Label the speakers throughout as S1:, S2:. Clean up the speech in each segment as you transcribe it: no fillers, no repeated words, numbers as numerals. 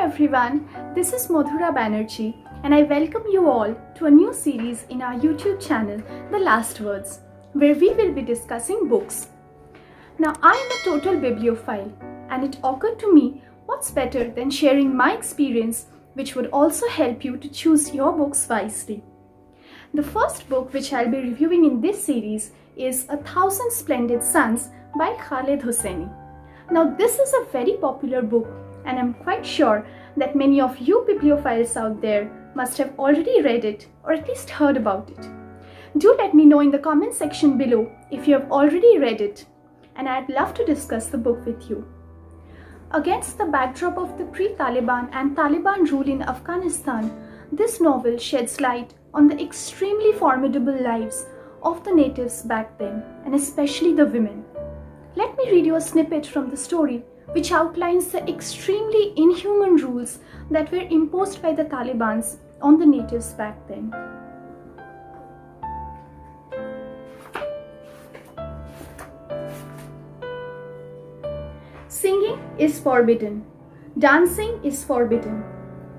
S1: everyone, this is Madhura Banerjee and I welcome you all to a new series in our YouTube channel, The Last Words, where we will be discussing books. Now I am a total bibliophile and it occurred to me what's better than sharing my experience which would also help you to choose your books wisely. The first book which I'll be reviewing in this series is A Thousand Splendid Suns by Khaled Hosseini. Now this is a very popular book and I'm quite sure that many of you bibliophiles out there must have already read it or at least heard about it. Do let me know in the comment section below if you have already read it, and I'd love to discuss the book with you. Against the backdrop of the pre-Taliban and Taliban rule in Afghanistan, this novel sheds light on the extremely formidable lives of the natives back then, and especially the women. Let me read you a snippet from the story which outlines the extremely inhuman rules that were imposed by the Talibans on the natives back then. Singing is forbidden. Dancing is forbidden.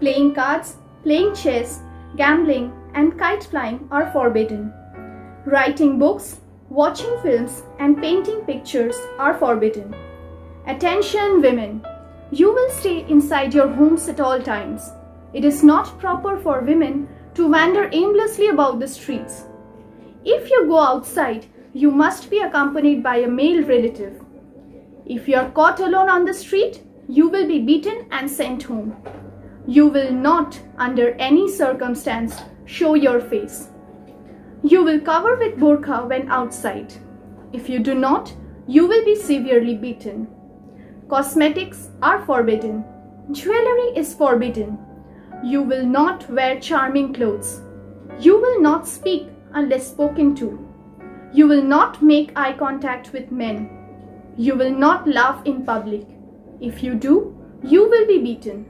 S1: Playing cards, playing chess, gambling, and kite flying are forbidden. Writing books, watching films, and painting pictures are forbidden. Attention women! You will stay inside your homes at all times. It is not proper for women to wander aimlessly about the streets. If you go outside, you must be accompanied by a male relative. If you are caught alone on the street, you will be beaten and sent home. You will not, under any circumstance, show your face. You will cover with burqa when outside. If you do not, you will be severely beaten. Cosmetics are forbidden. Jewelry is forbidden. You will not wear charming clothes. You will not speak unless spoken to. You will not make eye contact with men. You will not laugh in public. If you do, you will be beaten.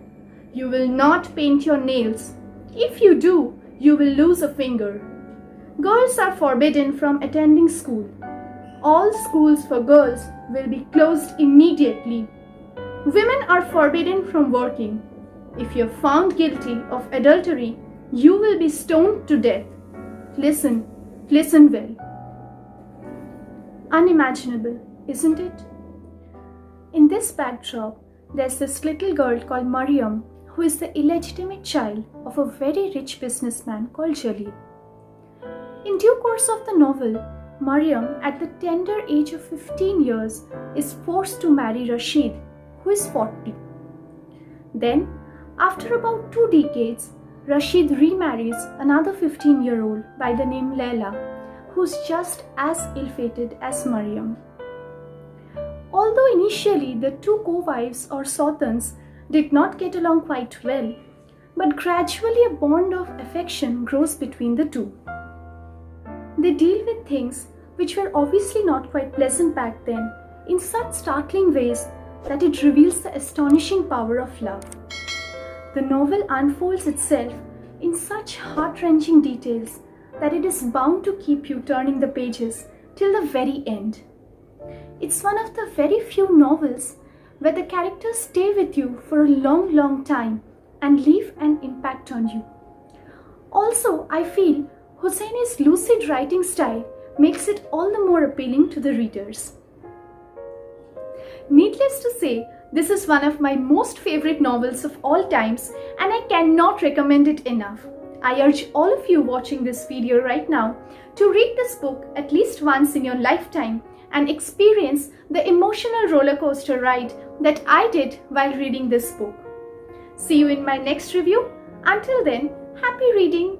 S1: You will not paint your nails. If you do, you will lose a finger. Girls are forbidden from attending school. All schools for girls will be closed immediately. Women are forbidden from working. If you are found guilty of adultery, you will be stoned to death. Listen well. Unimaginable, isn't it? In this backdrop, there's this little girl called Mariam who is the illegitimate child of a very rich businessman called Jalil. In due course of the novel, Mariam, at the tender age of 15 years, is forced to marry Rashid, who is 40. Then, after about 2 decades, Rashid remarries another 15-year-old by the name Leila, who's just as ill-fated as Mariam. Although initially the two co-wives or sultans did not get along quite well, but gradually a bond of affection grows between the two. They deal with things which were obviously not quite pleasant back then in such startling ways that it reveals the astonishing power of love. The novel unfolds itself in such heart-wrenching details that it is bound to keep you turning the pages till the very end. It's one of the very few novels where the characters stay with you for a long time and leave an impact on you. Also, I feel Hosseini's lucid writing style makes it all the more appealing to the readers. Needless to say, this is one of my most favorite novels of all times and I cannot recommend it enough. I urge all of you watching this video right now to read this book at least once in your lifetime and experience the emotional roller coaster ride that I did while reading this book. See you in my next review. Until then, happy reading!